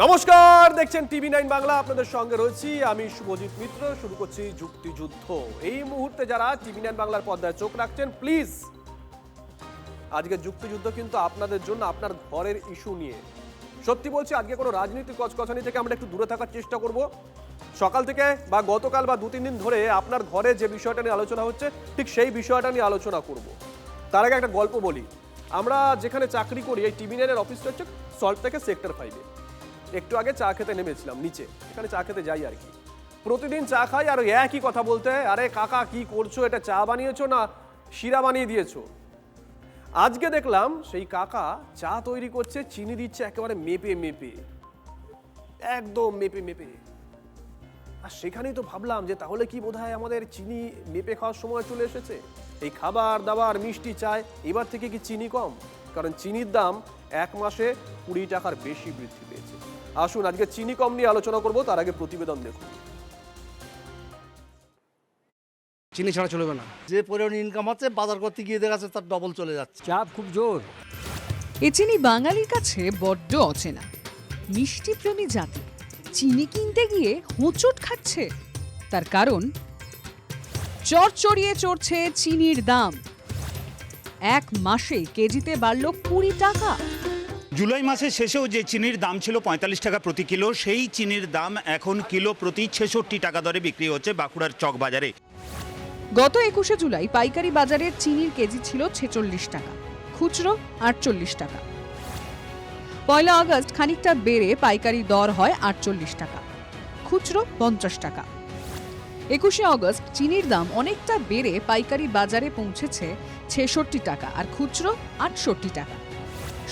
নমস্কার, দেখছেন টিভি9 বাংলা। আপনাদের সঙ্গে রয়েছি আমি শুভজিৎ মিত্র। শুরু করছি যুক্তিযুদ্ধ। এই মুহূর্তে যারা টিভি9 বাংলার পর্দায় চোখ রাখছেন, প্লিজ আজকে যুক্তিযুদ্ধ কিন্তু আপনাদের জন্য, আপনার ঘরের ইস্যু নিয়ে। সত্যি বলছি, আজকে কোনো রাজনীতিক কচকচানি থেকে আমরা একটু দূরে থাকার চেষ্টা করব। সকাল থেকে বা গতকাল বা 2-3 দিন ধরে আপনার ঘরে যে বিষয়টা নিয়ে আলোচনা হচ্ছে, ঠিক সেই বিষয়টা নিয়ে আলোচনা করব। তার আগে একটা গল্প বলি। আমরা যেখানে চাকরি করি, এই টিভি9-এর অফিসটা হচ্ছে সল্ট থেকে সেক্টর 5-এ। একটু আগে চা খেতে নেমেছিলাম নিচে, এখানে চা খেতে যাই আর কি। প্রতিদিন চা খাই আর একই কথা বলতে হয়, আরে কাকা কি করছো, এটা চা বানিয়েছো না শিরা বানিয়ে দিয়েছো। আজকে দেখলাম সেই কাকা চা তৈরি করছে, চিনি দিচ্ছে একেবারে মেপে মেপে, একদম মেপে মেপে। আর সেখানেই তো ভাবলাম যে তাহলে কি বোধহয় আমাদের চিনি মেপে খাওয়ার সময় চলে এসেছে। এই খাবার দাবার, মিষ্টি চায়, এবার থেকে কি চিনি কম? কারণ চিনির দাম 1 মাসে 20 টাকার বেশি বৃদ্ধি পেয়েছে। আসুন আজকে চিনি কম নিয়ে আলোচনা করব। তার আগে প্রতিবেদন দেখুন। চিনি ছাড়া চলবে না। যে পরিমাণ ইনকাম আছে, বাজার করতে গিয়ে দেখা যাচ্ছে তার ডবল চলে যাচ্ছে। চাপ খুব জোর। এ চিনি বাঙালির কাছে বড্ড অচেনা। মিষ্টি প্রেমী জাতি চিনি কিনতে গিয়ে হোঁচট খাচ্ছে। তার কারণ চড়চড়িয়ে চড়ছে চিনির দাম। 1 মাসে কেজিতে বাড়ল 20 টাকা। জুলাই মাসের শেষেও যে চিনির দাম ছিল 45 টাকা প্রতি কিলো, সেই চিনির দাম এখন কিলো প্রতি 66 টাকা দরে বিক্রি হচ্ছে বাঁকুড়ার চক বাজারে। গত 21শে জুলাই পাইকারি বাজারে চিনির কেজি ছিল 46 টাকা, খুচরো 48 টাকা। 1 আগস্ট খানিকটা বেড়ে পাইকারি দর হয় 48 টাকা, খুচরো 50 টাকা। 21শে আগস্ট চিনির দাম অনেকটা বেড়ে পাইকারি বাজারে পৌঁছেছে 66 টাকা আর খুচরো 68 টাকা।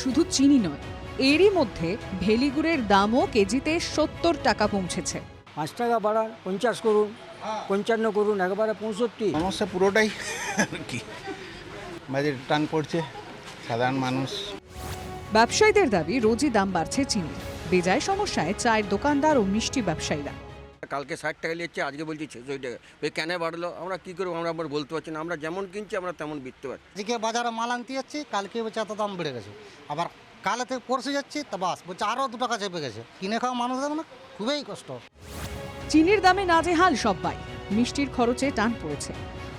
শুধু চিনি নয়, এরই মধ্যে ভেলিগুড়ের দামও কেজিতে 70 টাকা পৌঁছেছে। 5 টাকা বাড়ান, 50 করুন, 55 করুন, একবারে 65। সমস্যা পুরোটাই আর কি, বাজারে টান পড়ছে সাধারণ মানুষ। ব্যবসায়ীদের দাবি রোজই দাম বাড়ছে চিনি। বেজায় সমস্যায় চায়ের দোকানদার ও মিষ্টি ব্যবসায়ীরা। কালকে 60 টাকা নিচ্ছে, আজকে বলছি 66 টাকা। ওই কেন বাড়লো আমরা কি করবো, আমরা আবার বলতে পারছি না। আমরা যেমন কিনছি আমরা তেমন বিকতে পারছি। আজকে বাজারে মাল আনতে যাচ্ছি, কালকে বলছে এত দাম বেড়ে গেছে। আবার কালে থেকে পরশু যাচ্ছি, তা বাস বলছে আরও 2 টাকা চেপে গেছে। কিনে খাওয়া মানুষদের মানে খুবই কষ্ট। চিনির দামে নাজেহাল সব্বাই। মিষ্টির খরচে টান পড়েছে।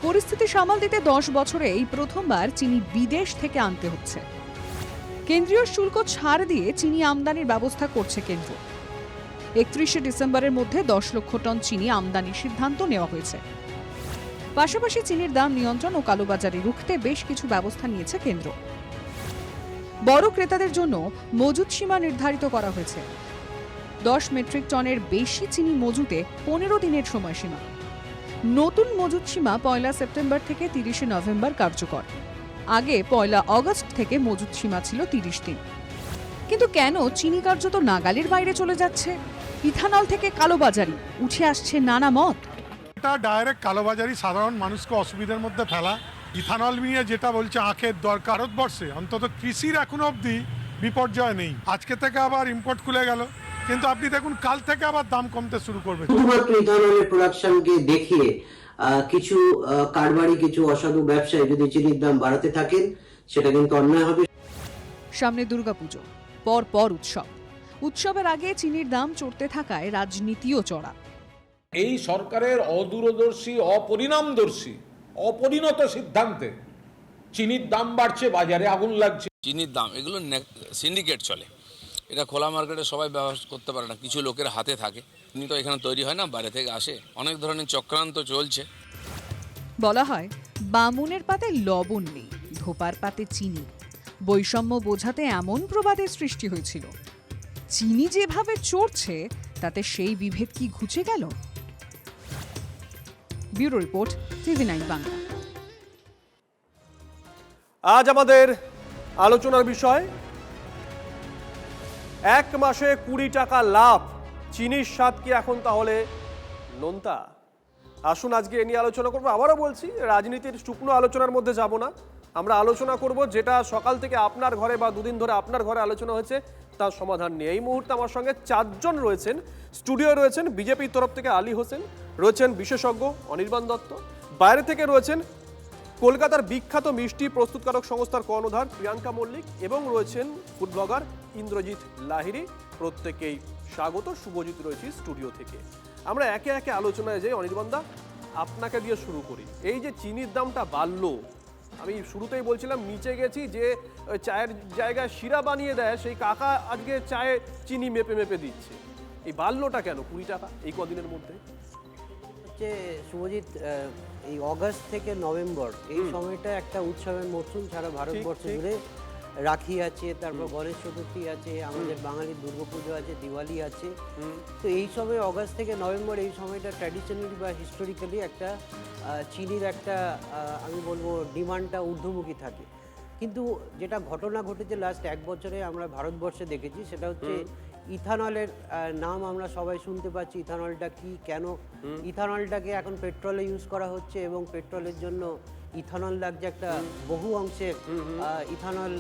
পরিস্থিতি সামাল দিতে 10 বছরে এই প্রথমবার চিনি বিদেশ থেকে আনতে হচ্ছে। কেন্দ্রীয় শুল্ক ছাড় দিয়ে চিনি আমদানির ব্যবস্থা করছে কেন্দ্র। 31শে ডিসেম্বরের মধ্যে 10 লক্ষ টন চিনি আমদানির সিদ্ধান্ত নেওয়া হয়েছে। পাশাপাশি চিনির দাম নিয়ন্ত্রণ ও কালোবাজারি রুখতে বেশ কিছু ব্যবস্থা নিয়েছে কেন্দ্র। বড় ক্রেতাদের জন্য মজুত সীমা নির্ধারিত করা হয়েছে। 10 মেট্রিক টনের বেশি চিনি মজুতে 15 দিনের সময়সীমা। নতুন মজুত সীমা 1 সেপ্টেম্বর থেকে 30 নভেম্বর কার্যকর। আগে 1 আগস্ট থেকে মজুত সীমা ছিল 30 দিন। কিন্তু কেন চিনি কার্যত নাগালের বাইরে চলে যাচ্ছে? ইথানল থেকে কালোবাজারি, উঠে আসছে নানা মত। এটা ডাইরেক্ট কালোবাজারি, সাধারণ মানুষকে অসুবিধার মধ্যে ফেলা। ইথানল নিয়ে যেটা বলছে আখের দর, ভারতবর্ষে অন্তত কৃষির এখনো অবধি বিপর্যয় নেই। আজকে থেকে আবার ইম্পোর্ট খুলে গেল, কিন্তু আপনি দেখুন কাল থেকে আবার দাম কমতে শুরু করবে। শুধুমাত্র ইথানলের প্রোডাকশনকে দেখিয়ে কিছু কারবারি, কিছু অসাধু ব্যবসায়ী যদি চিনির দাম বাড়াতে থাকেন, সেটা কিন্তু অন্যায় হবে। সামনে দুর্গাপুজো, পর উৎসব। উৎসবের আগে চিনির দাম চড়তে থাকায় রাজনীতিও চড়া। এই সরকারের অদূরদর্শী, অপরিণামদর্শী, অপরিণত সিদ্ধান্তে চিনির দাম বাড়ছে, বাজারে আগুন লাগছে। চিনির দাম এগুলো সিন্ডিকেট চলে, এটা খোলা মার্কেটে সবাই ব্যবহার করতে পারে না, কিছু লোকের হাতে থাকে। চিনি তো এখানে তৈরি হয় না, বাইরে থেকে আসে। অনেক ধরনের চক্রান্ত চলছে। বলা হয় বামুনের পাতে লবণ নেই, ধোপার পাতে চিনি। বৈষম্য বোঝাতে এমন প্রবাদের সৃষ্টি হয়েছিল। চিনি যেভাবে চড়ছে তাতে সেই বিভেদ কি ঘুচে গেল? Bureau report, TV nine Bangla. আজ আমাদের আলোচনার বিষয় 1 মাসে 20 টাকা লাভ। চিনির স্বাদ কি এখন তাহলে নোনতা? আসুন আজকে এ নিয়ে আলোচনা করবো। আবারও বলছি, রাজনীতির শুকনো আলোচনার মধ্যে যাব না। আমরা আলোচনা করব যেটা সকাল থেকে আপনার ঘরে বা 2 দিন ধরে আপনার ঘরে আলোচনা হয়েছে, তার সমাধান নিয়ে। এই মুহূর্তে আমার সঙ্গে 4 জন রয়েছেন। স্টুডিও রয়েছেন বিজেপির তরফ থেকে আলী হোসেন, রয়েছেন বিশেষজ্ঞ অনির্বাণ দত্ত, বাইরে থেকে রয়েছেন কলকাতার বিখ্যাত মিষ্টি প্রস্তুতকারক সংস্থার কর্ণধার প্রিয়াঙ্কা মল্লিক, এবং রয়েছেন ফুড ব্লগার ইন্দ্রজিৎ লাহিড়ী। প্রত্যেকেই স্বাগত, শুভজিৎ রয়েছি স্টুডিও থেকে। আমরা একে একে আলোচনায় যাই। অনির্বাণদা, আপনাকে দিয়ে শুরু করি। এই যে চিনির দামটা বাড়লো, আমি শুরুতেই বলছিলাম নিচে গেছি, যে চায়ের জায়গায় শিরা বানিয়ে দেয় সেই কাকা আজকে চায়ে চিনি মেপে মেপে দিচ্ছে। এই বাড়লোটা কেন 20 টাকা এই কদিনের মধ্যে? হচ্ছে শুভজিৎ, এই অগাস্ট থেকে নভেম্বর এই সময়টা একটা উৎসবের মরশুম সারা ভারতবর্ষ জুড়ে। রাখি আছে, তারপর গণেশ চতুর্থী আছে, আমাদের বাঙালির দুর্গাপুজো আছে, দিওয়ালি আছে। তো এই সময় অগাস্ট থেকে নভেম্বর এই সময়টা ট্র্যাডিশনালি বা হিস্টোরিক্যালি একটা চিনির একটা আমি বলবো ডিমান্ডটা ঊর্ধ্বমুখী থাকে। কিন্তু যেটা ঘটনা ঘটেছে লাস্ট 1 বছরে আমরা ভারতবর্ষে দেখেছি, সেটা হচ্ছে ইথানলের নাম আমরা সবাই শুনতে পাচ্ছি। ইথানলটা কি, কেন ইথানলটাকে এখন পেট্রোলে ইউজ করা হচ্ছে, এবং পেট্রোলের জন্য ইথানল লাগছে একটা বহু অংশের ইথানল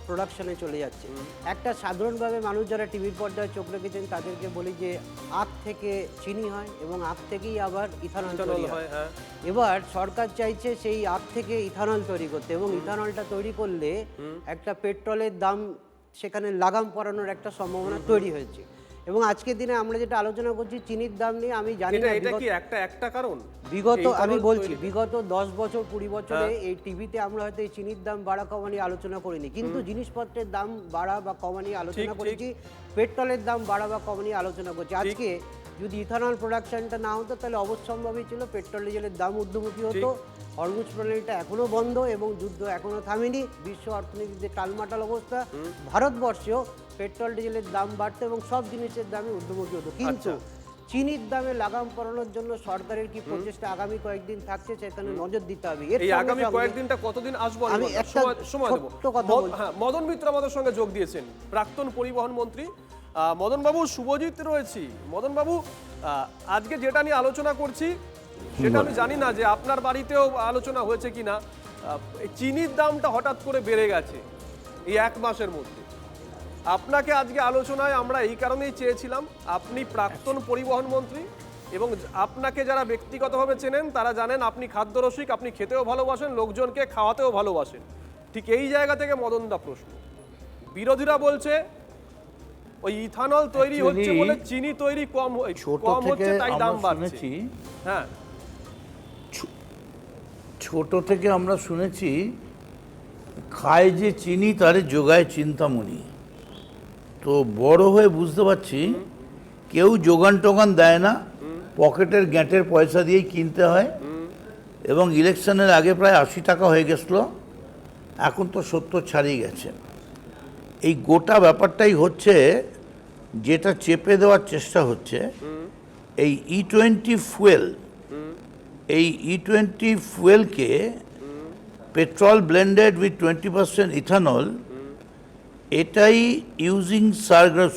প্রোডাকশনে চলে যাচ্ছে। একটা সাধারণভাবে মানুষ যারা টিভির পর্দায় চোখ রেখেছেন তাদেরকে বলি যে আখ থেকে চিনি হয় এবং আখ থেকেই আবার ইথানল তৈরি হয়। এবার সরকার চাইছে সেই আখ থেকে ইথানল তৈরি করতে, এবং ইথানলটা তৈরি করলে একটা পেট্রোলের দাম সেখানে লাগাম পড়ানোর একটা সম্ভাবনা তৈরি হয়েছে। এবং আজকের দিনে আমরা যেটা আলোচনা করছি চিনির দাম নিয়ে, আমি জানি না এটা কি একটা কারণ বিগত আমি বলছি বিগত 10 বছর 20 বছরে এই টিভিতে আমরা হয়তো এই চিনির দাম বাড়া কমা নিয়ে আলোচনা করিনি, কিন্তু জিনিসপত্রের দাম বাড়া বা কমা নিয়ে আলোচনা করেছি, পেট্রোলের দাম বাড়া বা কমা নিয়ে আলোচনা করছি। আজকে যদি ইথানল প্রোডাকশনটা না হতো তাহলে অবশ্যম্ভাবী ছিল পেট্রোল ডিজেলের দাম ঊর্ধ্বমুখী হতো। হরমুজ প্রণালীটা এখনো বন্ধ এবং যুদ্ধ এখনো থামেনি, বিশ্ব অর্থনীতিতে টালমাটাল অবস্থা। ভারতবর্ষেও পেট্রোল ডিজেলের দাম বাড়তো এবং সব জিনিসের দামে ঊর্ধ্বমুখী হতো। কিন্তু চিনির দামে লাগাম পড়ানোর জন্য সরকারের কি প্রচেষ্টা আগামী কয়েকদিন থাকছে সেখানে নজর দিতে হবে। এই আগামী কয়েকদিনটা কতদিন আসবো আমি সময় দেব। হ্যাঁ, মদন মিত্র আমাদের সঙ্গে যোগ দিয়েছেন, প্রাক্তন পরিবহন মন্ত্রী। মদন বাবু, শুভজিৎ রয়েছি। মদন বাবু, আজকে যেটা নিয়ে আলোচনা করছি সেটা আমি জানি না যে আপনার বাড়িতেও আলোচনা হয়েছে কিনা। চিনির দামটা হঠাৎ করে বেড়ে গেছে এই 1 মাসের মধ্যে। আপনাকে আজকে আলোচনায় আমরা এই কারণেই চেয়েছিলাম, আপনি প্রাক্তন পরিবহন মন্ত্রী এবং আপনাকে যারা ব্যক্তিগতভাবে চেনেন তারা জানেন আপনি খাদ্যরসিক, আপনি খেতেও ভালোবাসেন, লোকজনকে খাওয়াতেও ভালোবাসেন। ঠিক এই জায়গা থেকে মদনদা প্রশ্ন, বিরোধীরা বলছে ওই ইথানল তৈরি হচ্ছে বলে চিনি তৈরি কম হচ্ছে তাই দাম বাড়ছে। হ্যাঁ, ছোট থেকে আমরা শুনেছি খায় যে চিনি তারে যোগায় চিন্তামণি। তো বড় হয়ে বুঝতে পারছি কেউ যোগান টোগান দেয় না, পকেটের গ্যাঁটের পয়সা দিয়েই কিনতে হয়। এবং ইলেকশনের আগে প্রায় 80 টাকা হয়ে গেছিল, এখন তো 70 ছাড়িয়ে গেছে। এই গোটা ব্যাপারটাই হচ্ছে যেটা চেপে দেওয়ার চেষ্টা হচ্ছে, এই E20 ফুয়েল, এই E20 ফুয়েলকে পেট্রোল ব্লেন্ডেড উইথ 20% ইথানল, এটাই ইউজিং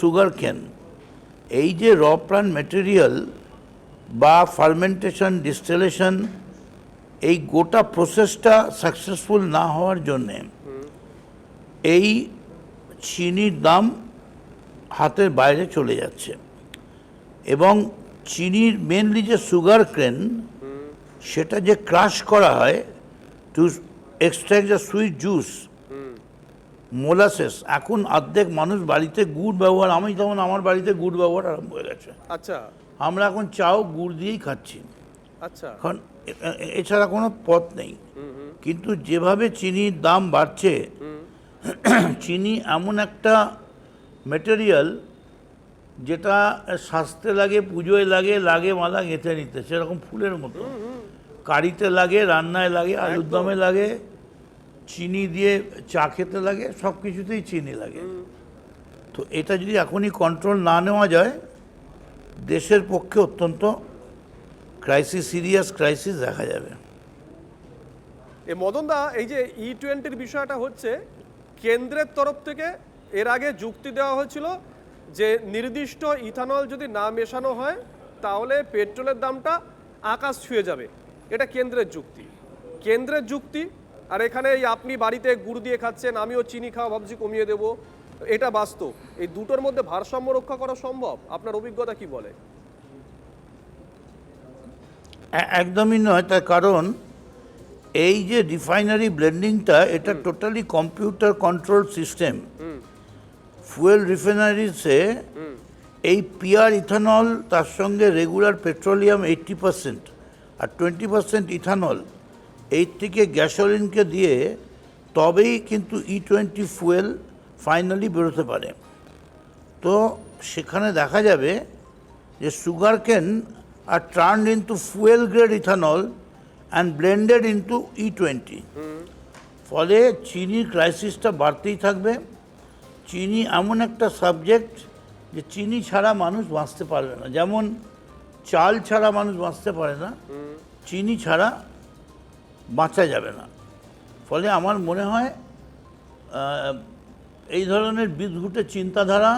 সুগার ক্যান, এই যে র প্লান্ট ম্যাটেরিয়াল বা ফার্মেন্টেশন ডিস্টিলেশন, এই গোটা প্রসেসটা সাকসেসফুল না হওয়ার জন্যে এই চিনির দাম হাতের বাইরে চলে যাচ্ছে। এবং চিনির মেনলি যে সুগার ক্রেন, সেটা যে ক্রাশ করা হয় two extract the sweet juice, molasses, এখন অর্ধেক মানুষ বাড়িতে গুড় ব্যবহার, আমি যেমন আমার বাড়িতে গুড় ব্যবহার আরম্ভ হয়ে গেছে। আচ্ছা, আমরা এখন চাও গুড় দিয়েই খাচ্ছি। আচ্ছা, এখন এছাড়া কোনো পথ নেই। কিন্তু যেভাবে চিনির দাম বাড়ছে, চিনি এমন একটা ম্যাটেরিয়াল যেটা স্বাস্থ্যে লাগে, পুজোয় লাগে, লাগে মালা গেঁথে নিতে, সেরকম ফুলের মতো কারিতে লাগে, রান্নায় লাগে, আলুর দমে লাগে, চিনি দিয়ে চা খেতে লাগে, সব কিছুতেই চিনি লাগে। তো এটা যদি এখনই কন্ট্রোল না নেওয়া যায়, দেশের পক্ষে অত্যন্ত সিরিয়াস ক্রাইসিস দেখা যাবে। মদনদা, এই যে E20 বিষয়টা হচ্ছে, কেন্দ্রের তরফ থেকে এর আগে যুক্তি দেওয়া হয়েছিল যে নির্দিষ্ট ইথানল যদি না মেশানো হয় তাহলে পেট্রোলের দামটা আকাশ ছুঁয়ে যাবে। এটা কেন্দ্রের যুক্তি। আর এখানে আপনি বাড়িতে গুড় দিয়ে খাচ্ছেন, আমিও চিনি খাওয়া ভাবছি কমিয়ে দেব, এটা বাস্তব। এই দুটোর মধ্যে ভারসাম্য রক্ষা করা সম্ভব? আপনার অভিজ্ঞতা কি বলে? একদমই নয়। তার কারণ এই যে রিফাইনারি ব্লেন্ডিংটা, এটা totally computer control system. Fuel রিফাইনারিজে এই পিয়ার ইথানল তার সঙ্গে রেগুলার পেট্রোলিয়াম 80% আর 20% ইথানল এই থেকে গ্যাসোলিনকে দিয়ে তবেই কিন্তু E20 ফুয়েল ফাইনালি বেরোতে পারে। তো সেখানে দেখা যাবে যে sugar cane are turned into fuel grade ethanol and blended into E20। ফলে চিনির ক্রাইসিসটা বাড়তেই থাকবে। চিনি এমন একটা সাবজেক্ট যে চিনি ছাড়া মানুষ বাঁচতে পারবে না, যেমন চাল ছাড়া মানুষ বাঁচতে পারে না, চিনি ছাড়া বাঁচা যাবে না। ফলে আমার মনে হয় এই ধরনের বিদঘুটে চিন্তাধারা,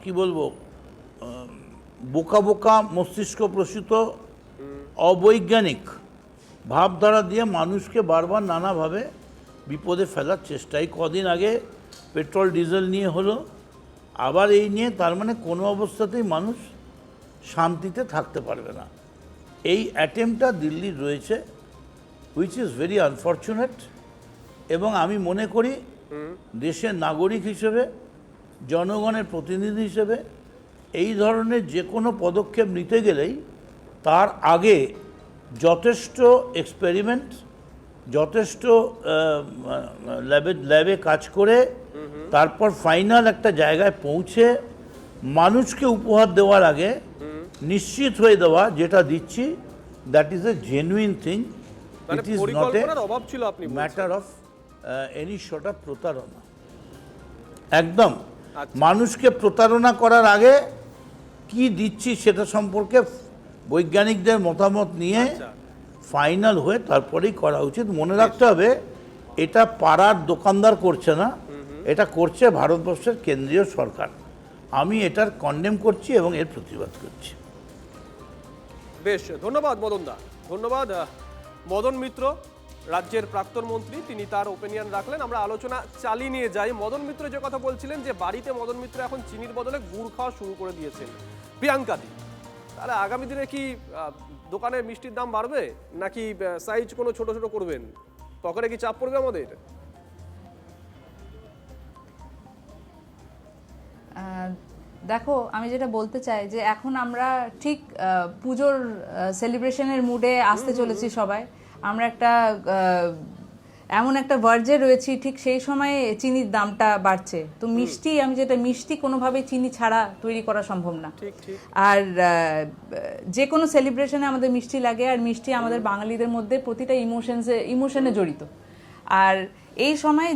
কি বলবো, বোকা বোকা মস্তিষ্ক প্রসূত অবৈজ্ঞানিক ভাবধারা দিয়ে মানুষকে বারবার নানাভাবে বিপদে ফেলার চেষ্টা। এই কদিন আগে পেট্রোল ডিজেল নিয়ে হলো, আবার এই নিয়ে, তার মানে কোনো অবস্থাতেই মানুষ শান্তিতে থাকতে পারবে না। এই অ্যাটেম্পটা দিল্লির রয়েছে, হুইচ ইজ ভেরি আনফর্চুনেট। এবং আমি মনে করি দেশের নাগরিক হিসেবে, জনগণের প্রতিনিধি হিসেবে এই ধরনের যে কোনো পদক্ষেপ নিতে গেলেই তার আগে যথেষ্ট এক্সপেরিমেন্ট, যথেষ্ট ল্যাবে কাজ করে তারপর ফাইনাল একটা জায়গায় পৌঁছে মানুষকে উপহার দেওয়ার আগে নিশ্চিত হয়ে দেওয়া যেটা দিচ্ছি that is a genuine thing, it is not a matter of any sort of প্রতারণা। একদম মানুষকে প্রতারণা করার আগে কি দিচ্ছি সেটা সম্পর্কে বৈজ্ঞানিকদের মতামত নিয়ে ফাইনাল হয়ে তারপরেই করা উচিত। মনে রাখতে হবে, এটা পাড়ার দোকানদার করছে না, এটা করছে ভারতবর্ষের কেন্দ্রীয় সরকার। আমি এটার কন্ডেম করছি এবং এর প্রতিবাদ করছি। বেশ, ধন্যবাদ মদন দা, ধন্যবাদ। মদন মিত্র রাজ্যের প্রাক্তন মন্ত্রী, তিনি তার ওপিনিয়ন রাখলেন। আমরা আলোচনা চালিয়ে নিয়ে যাই। মদন মিত্র যে কথা বলছিলেন যে বাড়িতে মদন মিত্র এখন চিনির বদলে গুড় খাওয়া শুরু করে দিয়েছেন প্রিয়াঙ্কা দি, তাহলে আগামী দিনে কি দোকানে মিষ্টির দাম বাড়বে নাকি সাইজ কোনো ছোট ছোট করবেন? পকেটে কি চাপ পড়বে আমাদের? দেখো, আমি যেটা বলতে চাই যে এখন আমরা ঠিক পুজোর সেলিব্রেশনের মুডে আসতে চলেছি সবাই। আমরা একটা এমন একটা ভার্জে রয়েছি, ঠিক সেই সময়ে চিনির দামটা বাড়ছে। তো মিষ্টি, আমি যেটা মিষ্টি কোনোভাবেই চিনি ছাড়া তৈরি করা সম্ভব না। আর যে কোনো সেলিব্রেশনে আমাদের মিষ্টি লাগে, আর মিষ্টি আমাদের বাঙালিদের মধ্যে প্রতিটা ইমোশনে জড়িত। আর এই সময়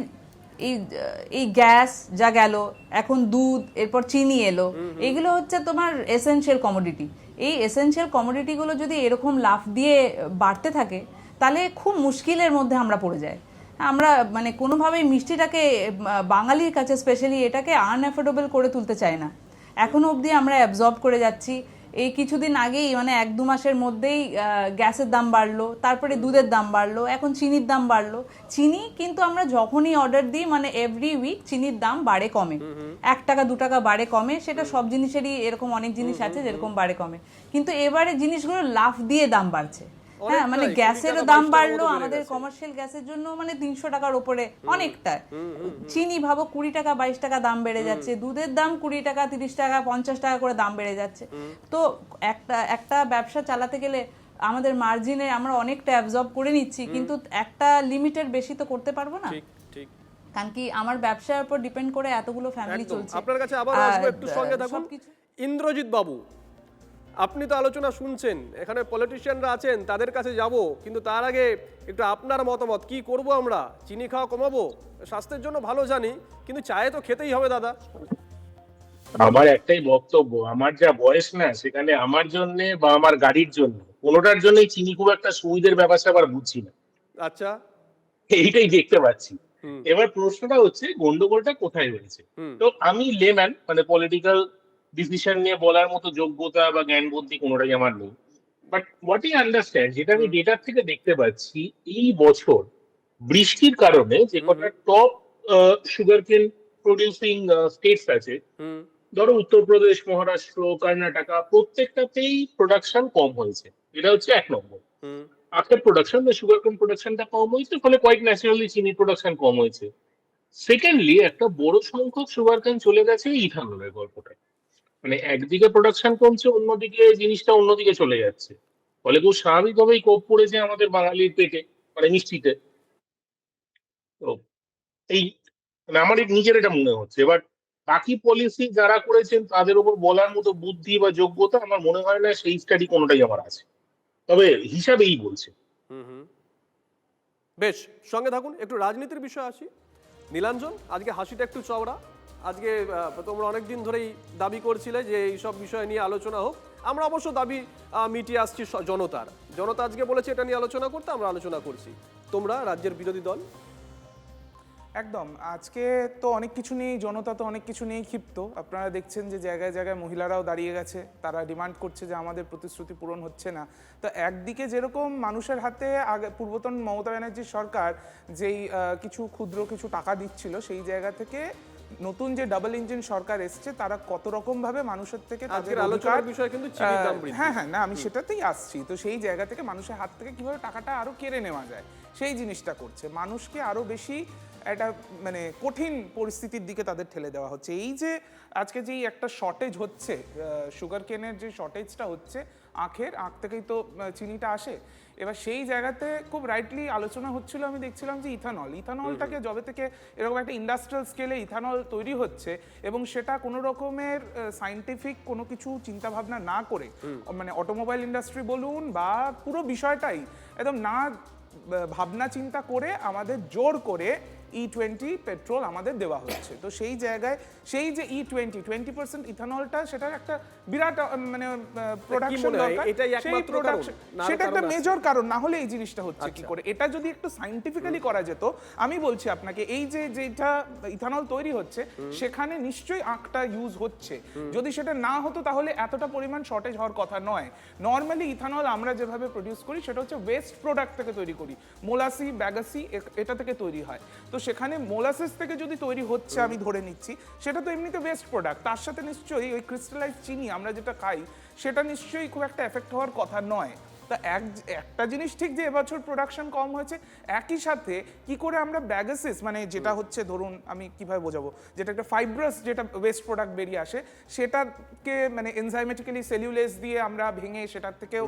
এই গ্যাস যা গেল, এখন দুধ, এরপর চিনি এলো, এগুলো হচ্ছে তোমার এসেনশিয়াল কমোডিটি। এই এসেনশিয়াল কমোডিটিগুলো যদি এরকম লাফ দিয়ে বাড়তে থাকে তাহলে খুব মুশকিলের মধ্যে আমরা পড়ে যাই। আমরা মানে কোনোভাবেই মিষ্টিটাকে বাঙালির কাছে স্পেশালি এটাকে আনঅ্যাফোর্ডেবল করে তুলতে চাই না। এখনো অবধি আমরা অ্যাবজর্ব করে যাচ্ছি। এই কিছুদিন আগেই মানে 1-2 মাসের মধ্যেই গ্যাসের দাম বাড়লো, তারপরে দুধের দাম বাড়লো, এখন চিনির দাম বাড়লো। চিনি কিন্তু আমরা যখনই অর্ডার দিই মানে এভরি উইক চিনির দাম বাড়ে কমে, 1 টাকা 2 টাকা বাড়ে কমে। সেটা সব জিনিসেরই এরকম অনেক জিনিস আছে যেরকম বাড়ে কমে, কিন্তু এবারে জিনিসগুলো লাফ দিয়ে দাম বাড়ছে। হ্যাঁ, মানে গ্যাসেরও দাম বাড়লো, আমাদের কমার্শিয়াল গ্যাসের জন্য মানে 300 টাকার উপরে অনেকটা। চিনি ভাবো 20 টাকা 22 টাকা দাম বেড়ে যাচ্ছে, দুধের দাম 20 টাকা 30 টাকা 50 টাকা করে দাম বেড়ে যাচ্ছে। তো একটা ব্যবসা চালাতে গেলে আমাদের মার্জিনে আমরা অনেকটা অ্যাবজর্ব করে নিচ্ছি, কিন্তু একটা লিমিটের বেশি তো করতে পারবো না। কারণ কি আমার ব্যবসার উপর ডিপেন্ড করে এতগুলো ফ্যামিলি চলছে। আপনার কাছে আবার আসবো, একটু সঙ্গে থাকুন। ইন্দ্রজিৎ বাবু, আপনি তো আলোচনা শুনছেন, এখানে পলিটিশিয়ানরা আছেন, তাদের কাছে যাব, কিন্তু তার আগে একটু আপনার মতামত। কি করব আমরা? চিনি খাওয়া কমাবো? স্বাস্থ্যের জন্য ভালো জানি, কিন্তু চায়ে তো খেতেই হবে দাদা। আমার একটাই বক্তব্য, আমার যা বয়স না, সেখানে আমার জন্য বা আমার গাড়ির জন্য কোনোটার জন্যই চিনি খুব একটা সুবিধের ব্যাপারটা আবার বুঝছি না। আচ্ছা, এইটাই দেখতে পাচ্ছি। এবার প্রশ্নটা হচ্ছে গন্ডগোলটা কোথায় হয়েছে। তো আমি লেম্যান, মানে পলিটিক্যাল ডিসিশন নিয়ে বলার মতো যোগ্যতা বা জ্ঞান বুদ্ধি কোনোটাই আমার নেই। বাট হোয়াট আই আন্ডারস্ট্যান্ড, যেটা আমি ডেটার থেকে দেখতে পাচ্ছি, এই বছর বৃষ্টির কারণে যে কটা টপ সুগার কেন প্রডিউসিং স্টেটস আছে, ধরো উত্তরপ্রদেশ, মহারাষ্ট্র, কর্ণাটকা, প্রত্যেকটাতেই প্রোডাকশন কম হয়েছে। এটা হচ্ছে 1 নম্বর। আফটার প্রোডাকশন, সুগার কেন প্রোডাকশনটা কম হয়েছে, ফলে কোয়াইট ন্যাচারালি চিনি প্রোডাকশন কম হয়েছে। সেকেন্ডলি একটা বড় সংখ্যক সুগার কেন চলে গেছে ইথানলের গল্পটা, মানে একদিকে প্রোডাকশন কমছে, অন্যদিকে জিনিসটা অন্যদিকে চলে যাচ্ছে, ফলে খুব স্বাভাবিকভাবেই কোপ পড়েছে আমাদের বাঙালির পেটে, মানে মিষ্টিতে। তো এই মানে আমার নিজের এটা মনে হচ্ছে। এবার বাকি পলিসি যারা করেছেন তাদের উপর বলার মতো বুদ্ধি বা যোগ্যতা আমার মনে হয় না সেই স্টাডি কোনোটাই আমার আছে, তবে হিসাবেই বলছে। বেশ, সঙ্গে থাকুন, একটু রাজনীতির বিষয় আসি। নীলাঞ্জন, আজকে হাসিটা একটু চওড়া। আজকে তোমরা অনেক দিন ধরেই দাবি করছিলে যে এইসব বিষয় নিয়ে আলোচনা হোক। আমরা অবশ্য দাবি মিটিয়ে আসছি জনতা আজকে বলেছে এটা নিয়ে আলোচনা করতে, আমরা আলোচনা করছি। তোমরা রাজ্যের বিরোধী দল, একদম আজকে তো অনেক কিছু নিয়েই, জনতা তো অনেক কিছু নিয়েই ক্ষিপ্ত। আপনারা দেখছেন যে জায়গায় জায়গায় মহিলারাও দাঁড়িয়ে গেছে, তারা ডিমান্ড করছে যে আমাদের প্রতিশ্রুতি পূরণ হচ্ছে না। তো একদিকে যেরকম মানুষের হাতে আগে পূর্বতন মমতা ব্যানার্জির সরকার যেই ক্ষুদ্র কিছু টাকা দিচ্ছিল, সেই জায়গা থেকে নতুন যে ডাবল ইঞ্জিন সরকার এসছে তারা কত রকম ভাবে মানুষের থেকে তাদের আলোচনার বিষয় কিন্তু চিনির দাম বৃদ্ধি। হ্যাঁ হ্যাঁ, না আমি সেটাতেই আসছি। তো সেই জায়গা থেকে মানুষের হাত থেকে কিভাবে টাকাটা আরো কেড়ে নেওয়া যায় সেই জিনিসটা করছে, মানুষকে আরো বেশি একটা মানে কঠিন পরিস্থিতির দিকে তাদের ঠেলে দেওয়া হচ্ছে। এই যে আজকে যেই একটা শর্টেজ হচ্ছে, সুগার কেনের যে শর্টেজটা হচ্ছে, আখ থেকেই তো চিনিটা আসে। এবার সেই জায়গাতে খুব রাইটলি আলোচনা হচ্ছিল, আমি দেখছিলাম যে ইথানলটাকে যবে থেকে এরকম একটা ইন্ডাস্ট্রিয়াল স্কেলে ইথানল তৈরি হচ্ছে এবং সেটা কোনো রকমের সায়েন্টিফিক কোনো কিছু চিন্তাভাবনা না করে, মানে অটোমোবাইল ইন্ডাস্ট্রি বলুন বা পুরো বিষয়টাই একদম না ভাবনা চিন্তা করে আমাদের জোর করে E20 পেট্রোল আমাদের দেওয়া হচ্ছে। তো সেই জায়গায় সেই যে E20 ইথানলটা, সেটার একটা বিরাট মানে প্রোডাকশন দরকার, সেটা একটা মেজর কারণ, না হলে এই জিনিসটা হচ্ছে কি করে। এটা যদি একটু সায়েন্টিফিক্যালি করা যেত, আমি বলছি আপনাকে, এই যে যেটা ইথানল তৈরি হচ্ছে সেখানে নিশ্চয়ই আখটা ইউজ হচ্ছে, যদি সেটা না হতো তাহলে এতটা পরিমাণ শর্টেজ হওয়ার কথা নয়। নর্মালি ইথানল আমরা যেভাবে প্রডিউস করি সেটা হচ্ছে ওয়েস্ট প্রোডাক্ট থেকে তৈরি করি, মোলাসি ব্যাগাসি এটা থেকে তৈরি হয়। তো সেখানে মোলাসিস থেকে যদি তৈরি হচ্ছে আমি ধরে নিচ্ছি, সেটা তো এমনিতে ওয়েস্ট প্রোডাক্ট, তার সাথে নিশ্চয়ই ওই ক্রিস্টালাইজ চিনি আমরা যেটা খাই সেটা নিশ্চয়ই খুব একটা এফেক্ট হওয়ার কথা নয়। তা একটা জিনিস ঠিক যে এবছর প্রোডাকশন কম হয়েছে, একই সাথে কি করে আমরা ব্যাগাসিস মানে যেটা হচ্ছে ধরুন আমি কিভাবে বোঝাবো, যেটা একটা ফাইব্রাস যেটা ওয়েস্ট প্রোডাক্ট বেরিয়ে আসে সেটাকে মানে এনজাইমেটিক্যালি সেলুলেজ দিয়ে আমরা ভেঙে সেটার থেকেও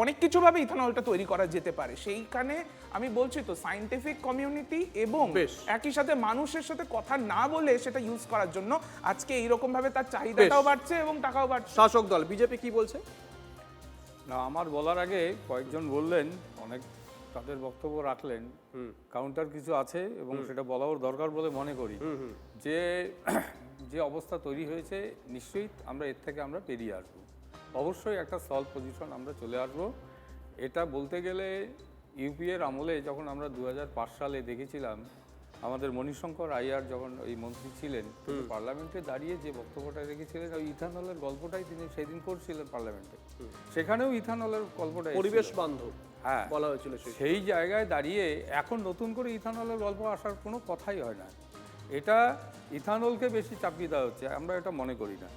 অনেক কিছুভাবে ইথানলটা তৈরি করা যেতে পারে। সেইখানে আমি বলছি তো সায়েন্টিফিক কমিউনিটি এবং একই সাথে মানুষের সাথে কথা না বলে সেটা ইউজ করার জন্য আজকে এইরকম ভাবে তার চাহিদাটাও বাড়ছে এবং টাকাও বাড়ছে। শাসক দল বিজেপি কি বলছে? না, আমার বলার আগে কয়েকজন বললেন, অনেক তাদের বক্তব্য রাখলেন, কাউন্টার কিছু আছে এবং সেটা বলাও দরকার বলে মনে করি। যে অবস্থা তৈরি হয়েছে নিশ্চয়ই আমরা এর থেকে আমরা বেরিয়ে আসবো, অবশ্যই একটা সলভ পজিশন আমরা চলে আসবো। এটা বলতে গেলে ইউপিএর আমলে যখন আমরা 2005 সালে দেখেছিলাম আমাদের মণিশঙ্কর আইয়ার যখন ওই মন্ত্রী ছিলেন, পার্লামেন্টে দাঁড়িয়ে যে বক্তব্যটা রেখেছিলেন ওই ইথানলের গল্পটাই তিনি সেদিন করছিলেন পার্লামেন্টে, সেখানেও ইথানলের গল্পটা পরিবেশ বান্ধব হ্যাঁ বলা হয়েছিল। সেই জায়গায় দাঁড়িয়ে এখন নতুন করে ইথানলের গল্প আসার কোনো কথাই হয় না। এটা ইথানলকে বেশি চাপিয়ে দেওয়া হচ্ছে, আমরা এটা মনে করি না।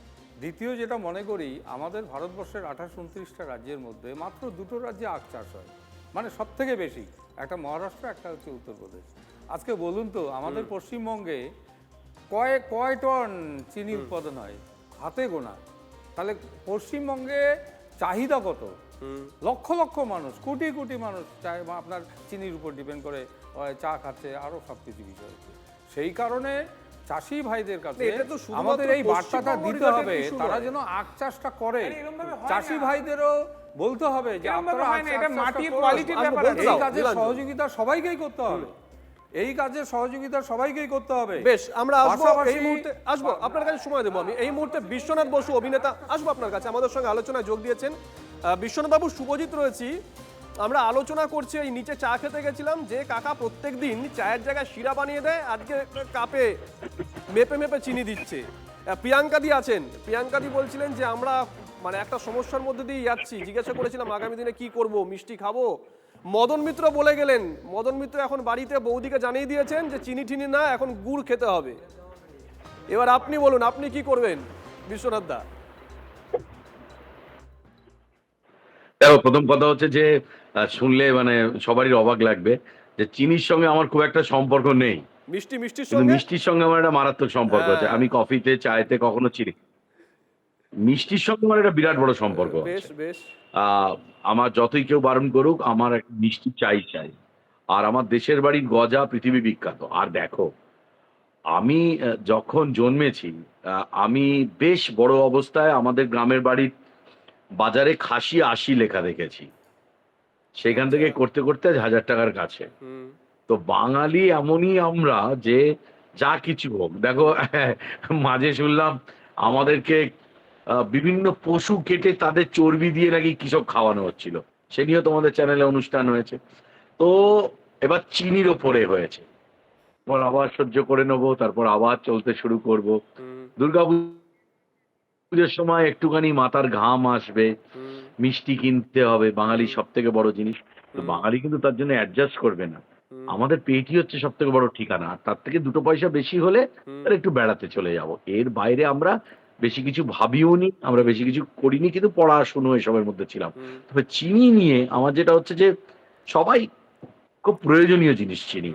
দ্বিতীয় যেটা মনে করি, আমাদের ভারতবর্ষের 28-29টা রাজ্যের মধ্যে মাত্র 2টো রাজ্যে আখ চাষ হয়, মানে সব থেকে বেশি, একটা মহারাষ্ট্র, একটা হচ্ছে উত্তরপ্রদেশ। আজকে বলুন তো আমাদের পশ্চিমবঙ্গে কয় টন চিনি উৎপাদন হয়? হাতে গোনা। তাহলে পশ্চিমবঙ্গে চাহিদা কত? লক্ষ লক্ষ মানুষ, কোটি কোটি মানুষ আপনার চিনির উপর ডিপেন্ড করে চা খাচ্ছে, আরও সব কিছু বিষয় হচ্ছে। সেই কারণে চাষি ভাইদের কাছে আমাদের এই বার্তাটা দিতে হবে, তারা যেন আখ চাষটা করে। চাষি ভাইদেরও বলতে হবে যে এই কাজের সহযোগিতা সবাইকেই করতে হবে, এই কাজের সহযোগিতা সবাইকেই করতে হবে। বেশ, আমরা এই মুহূর্তে আসবো আপনার কাছে, সময় দেবো আমি। এই মুহূর্তে বিশ্বনাথ বসু অভিনেতা আসবো আপনার কাছে, আমাদের সঙ্গে আলোচনায় যোগ দিয়েছেন। বিশ্বনাথ বাবু, শুভজিৎ রয়েছি, আমরা আলোচনা করছি। এই নিচে চা খেতে গেছিলাম, যে কাকা প্রত্যেক দিন চায়ের জায়গায় শিরা বানিয়ে দেয়, আজকে কাপে মেপে মেপে চিনি দিচ্ছে। প্রিয়াঙ্কাদি আছেন, প্রিয়াঙ্কাদি বলছিলেন যে আমরা মানে একটা সমস্যার মধ্যে দিয়ে যাচ্ছি, জিজ্ঞাসা করেছিলাম আগামী দিনে কি করব, মিষ্টি খাবো। মদন মিত্র বলে গেলেন, মদন মিত্র এখন বাড়িতে বৌদিকে জানিয়ে দিয়েছেন যে চিনি টিনি না, এখন গুড় খেতে হবে। এবার আপনি বলুন, আপনি কি করবেন বিশ্বনাথ দা? দেখো, প্রথম কথা হচ্ছে যে শুনলে মানে সবারই অবাক লাগবে যে চিনির সঙ্গে আমার খুব একটা সম্পর্ক নেই, মিষ্টির কিন্তু সঙ্গে মিষ্টির সঙ্গে আমার একটা মারাত্মক সম্পর্ক আছে। হ্যাঁ। আমি কফিতে চায়েতে কখনো চিনি, মিষ্টির সঙ্গে আমার একটা বিরাট বড় সম্পর্ক বেশ আছে। বেশ আমার যতই কেউ বারণ করুক, আমার একটা মিষ্টি চাই। আর আমার দেশের বাড়ির গজা পৃথিবী বিখ্যাত। আর দেখো, আমি যখন জন্মেছি, আমি বেশ বড় অবস্থায় আমাদের গ্রামের বাড়ির বাজারে খাসি ৮০ লেখা দেখেছি। সেখান থেকে করতে করতে আজ ১০০০ টাকার কাছে। হুম তো বাঙালি এমনই আমরা যে যা কিছু হোক, দেখো মাঝে শুনলাম আমাদেরকে বিভিন্ন পশু কেটে তাদের চর্বি দিয়ে নাকি কিসব খাওয়ানো হচ্ছিল, সে নিয়েও তোমাদের চ্যানেলে অনুষ্ঠান হয়েছে। তো এবার চিনির ওপরে হয়েছে, তারপর আবার সহ্য করে নেবো, তারপর আবার চলতে শুরু করব। দুর্গাপুজোর সময় একটুখানি মাথার ঘাম আসবে, মিষ্টি কিনতে হবে, বাঙালির সব থেকে বড় জিনিস। তো বাঙালি কিন্তু তার জন্য অ্যাডজাস্ট করবে না। আমাদের পেটই হচ্ছে সব থেকে বড় ঠিকানা, আর তার থেকে 2 পয়সা বেশি হলে তাহলে একটু বেড়াতে চলে যাব। এর বাইরে আমরা বেশি কিছু ভাবিও নি, আমরা বেশি কিছু করিনি, কিন্তু পড়াশুনো এসবের মধ্যে ছিলাম। তবে চিনি নিয়ে আমার যেটা হচ্ছে যে সবাই খুব প্রয়োজনীয় জিনিস চিনি।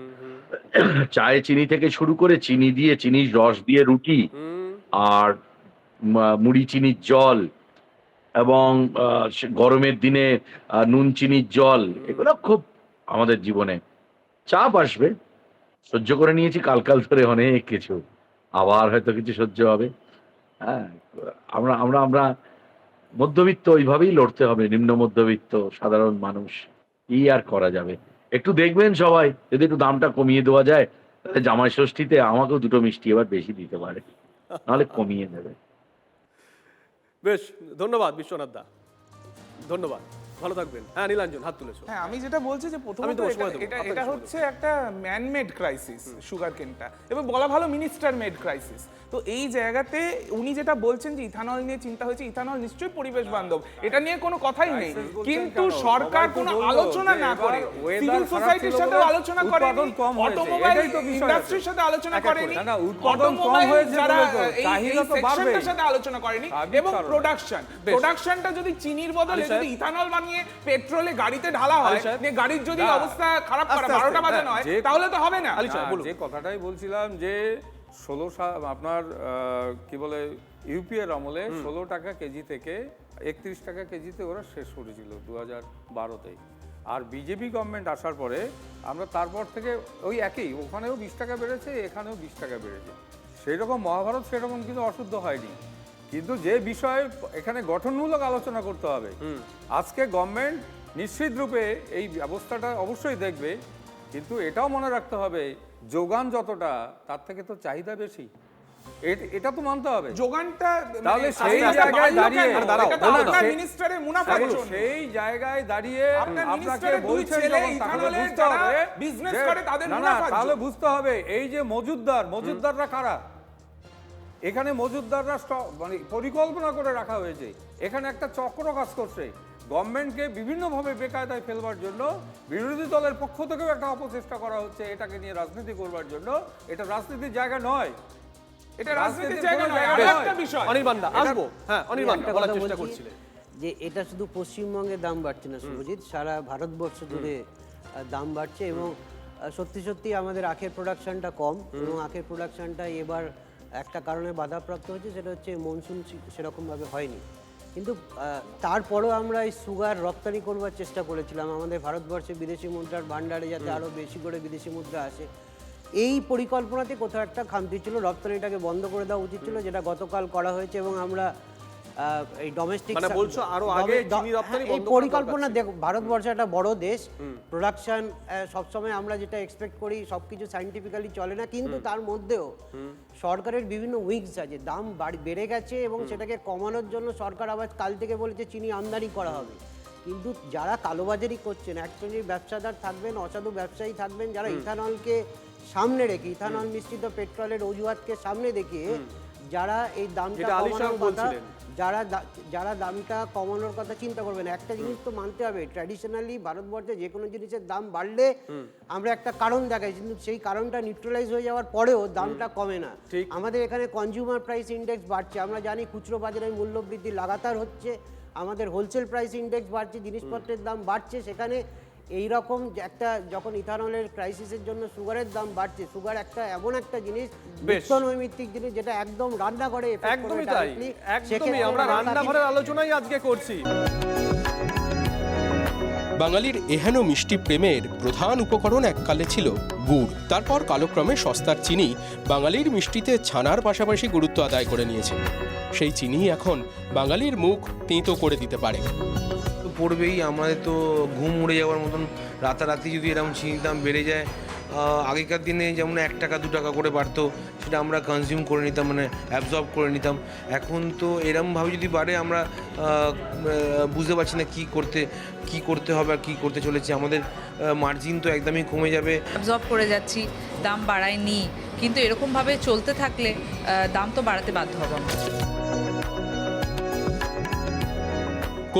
চায়ে চিনি থেকে শুরু করে চিনি দিয়ে, চিনির রস দিয়ে রুটি, আর মুড়ি চিনির জল, এবং গরমের দিনে নুন চিনির জল, এগুলো খুব আমাদের জীবনে। চাপ আসবে, সহ্য করে নিয়েছি কাল ধরে অনেক কিছু, আবার হয়তো কিছু সহ্য হবে। হ্যাঁ, আমরা আমরা আমরা মধ্যবিত্ত, ওইভাবেই লড়তে হবে। নিম্ন মধ্যবিত্ত সাধারণ মানুষ, কি আর করা যাবে। একটু দেখবেন সবাই, যদি একটু দামটা কমিয়ে দেওয়া যায়, তাহলে জামাই ষষ্ঠীতে আমাকেও 2টো মিষ্টি এবার বেশি দিতে পারে, নাহলে কমিয়ে দেবে। বেশ, ধন্যবাদ বিশ্বনাথ দা, ধন্যবাদ, ভালো থাকবেন। হ্যাঁ নীলাঞ্জন, হাত তুলেছো। হ্যাঁ, আমি যেটা বলছি যে আমি প্রথমত তোমার সময় দেবো, এটা আপনাকে এটা সময় হচ্ছে একটা ম্যানমেড ক্রাইসিস সুগার কেনটা, এবং বলা ভালো মিনিস্টার মেড ক্রাইসিস। তো এই জায়গাতে উনি যেটা বলছেন যে ইথানল নিয়ে চিন্তা হয়েছে, ইথানল নিশ্চয়ই পরিবেশ বান্ধব, এটা নিয়ে কোনো কথাই নেই, কিন্তু সরকার কোনো আলোচনা না করে, সিভিল সোসাইটির সাথে আলোচনা করেনি, অটোমোবাইল ইন্ডাস্ট্রির সাথে আলোচনা করেনি, অটোমোবাইল যারা এই সেকশনটার সাথে আলোচনা করেনি, এবং প্রোডাকশনটা যদি চিনির বদলে যদি ইথানল বানিয়ে পেট্রোলে গাড়িতে ঢালা হয়, গাড়ির যদি অবস্থা খারাপ করা 12টা বাজানো হয়, তাহলে তো হবে না। যে কথাটাই বলছিলাম যে 16 আপনার কি বলে ইউপিএর আমলে 16 টাকা কেজি থেকে 31 টাকা কেজিতে ওরা শেষ করেছিল 2012-তে। আর বিজেপি গভর্নমেন্ট আসার পরে আমরা তারপর থেকে ওই একই, ওখানেও 20 টাকা বেড়েছে, এখানেও 20 টাকা বেড়েছে। সেই রকম মহাভারত সেরকম কিন্তু অশুদ্ধ হয়নি, কিন্তু যে বিষয়ে এখানে গঠনমূলক আলোচনা করতে হবে। আজকে গভর্নমেন্ট নিশ্চিত রূপে এই ব্যবস্থাটা অবশ্যই দেখবে, কিন্তু এটাও মনে রাখতে হবে যোগান যতটা তার থেকে তো চাহিদা বেশি, এটা তো মানতে হবে। যোগানটা তাহলে সেই জায়গায় দাঁড়িয়ে মিনিস্টারের মুনাফার জন্য, সেই জায়গায় দাঁড়িয়ে আপনাকে বলছেন বিজনেস করে তাদের না, তাহলে বুঝতে হবে এই যে মজুদদাররা কারা। এখানে মজুদদাররা মানে পরিকল্পনা করে রাখা হয়েছে, এখানে একটা চক্র কাজ করছে। গভর্নমেন্টকে বিভিন্নভাবে বেকায়দায় ফেলবার জন্য বিরোধী দলের পক্ষ থেকেও একটা অপচেষ্টা করা হচ্ছে এটাকে নিয়ে রাজনীতি করবার জন্য। এটা রাজনীতির জায়গা নয়, এটা রাজনীতির জায়গা নয়। একটা বিষয় অনির্বাণ দা আসবো। হ্যাঁ, অনির্বাণ দা বলার চেষ্টা করছিলেন যে এটা শুধু পশ্চিমবঙ্গে দাম বাড়ছে না শুভজিৎ, সারা ভারতবর্ষ জুড়ে দাম বাড়ছে, এবং সত্যি আমাদের আখের প্রোডাকশনটা কম, এবং আখের প্রোডাকশনটা এবার একটা কারণে বাধাপ্রাপ্ত হচ্ছে, সেটা হচ্ছে মনসুন সেরকমভাবে হয়নি। কিন্তু তারপরেও আমরা এই সুগার রপ্তানি করবার চেষ্টা করেছিলাম, আমাদের ভারতবর্ষে বিদেশি মুদ্রার ভাণ্ডারে যাতে আরও বেশি করে বিদেশি মুদ্রা আসে, এই পরিকল্পনাতে কোথাও একটা খামতি ছিল, রপ্তানিটাকে বন্ধ করে দেওয়া উচিত ছিল, যেটা গতকাল করা হয়েছে। এবং আমরা এই ডোমেস্টিক বলছো আরো আগে চিনি রপ্তানি বন্ধ করার পরিকল্পনা দেখো, ভারতবর্ষ একটা বড় দেশ, প্রোডাকশন সবসময় আমরা যেটা এক্সপেক্ট করি সবকিছু সাইন্টিফিক্যালি চলে না, কিন্তু তার মধ্যেও সরকারের বিভিন্ন উইংস আছে, দাম বেড়ে গেছে এবং সেটাকে কমানোর জন্য সরকার আবার কাল থেকে বলেছে চিনি আমদানি করা হবে। কিন্তু যারা কালোবাজারি করছেন, এক শ্রেণীর ব্যবসাদার থাকবেন, অসাধু ব্যবসায়ী থাকবেন, যারা ইথানলকে সামনে রেখে, ইথানল মিশ্রিত পেট্রোলের অজুহাতকে সামনে দেখিয়ে যারা এই দামটা কমানোর কথা, যারা দামটা কমানোর কথা চিন্তা করবেন। একটা জিনিস তো মানতে হবে, ট্র্যাডিশনালি ভারতবর্ষে যে কোনো জিনিসের দাম বাড়লে আমরা একটা কারণ দেখাই, কিন্তু সেই কারণটা নিউট্রালাইজ হয়ে যাওয়ার পরেও দামটা কমে না। আমাদের এখানে কনজিউমার প্রাইস ইন্ডেক্স বাড়ছে, আমরা জানি খুচরো বাজারে মূল্য বৃদ্ধি লাগাতার হচ্ছে, আমাদের হোলসেল প্রাইস ইন্ডেক্স বাড়ছে, জিনিসপত্রের দাম বাড়ছে, সেখানে এই রকম একটা যখন ইথানলের ক্রাইসিসের জন্য সুগারের দাম বাড়ছে, সুগার একটা এমন একটা জিনিস, নিত্য নৈমিত্তিক জিনিস, যেটা একদম রান্নাঘরে একদমই তাই, একদমই আমরা রান্নাঘরের আলোচনাই আজকে করছি। বাঙালির এহেন মিষ্টি প্রেমের প্রধান উপকরণ এককালে ছিল গুড়। তারপর কালক্রমে সস্তার চিনি বাঙালির মিষ্টিতে ছানার পাশাপাশি গুরুত্ব আদায় করে নিয়েছে। সেই চিনি এখন বাঙালির মুখ তেঁতো করে দিতে পারে। পড়বেই, আমাদের তো ঘুম উড়ে যাওয়ার মতন রাতারাতি যদি এরকম চিনির দাম বেড়ে যায়। আগেকার দিনে যেমন 1 টাকা 2 টাকা করে বাড়তো, সেটা আমরা কনজিউম করে নিতাম, মানে অ্যাবজর্ব করে নিতাম। এখন তো এরমভাবে যদি বাড়ে আমরা বুঝতে পারছি না কি করতে হবে আর কী করতে চলেছে। আমাদের মার্জিন তো একদমই কমে যাবে। অ্যাবজর্ব করে যাচ্ছি, দাম বাড়ায়নি, কিন্তু এরকমভাবে চলতে থাকলে দাম তো বাড়াতে বাধ্য হব আমরা।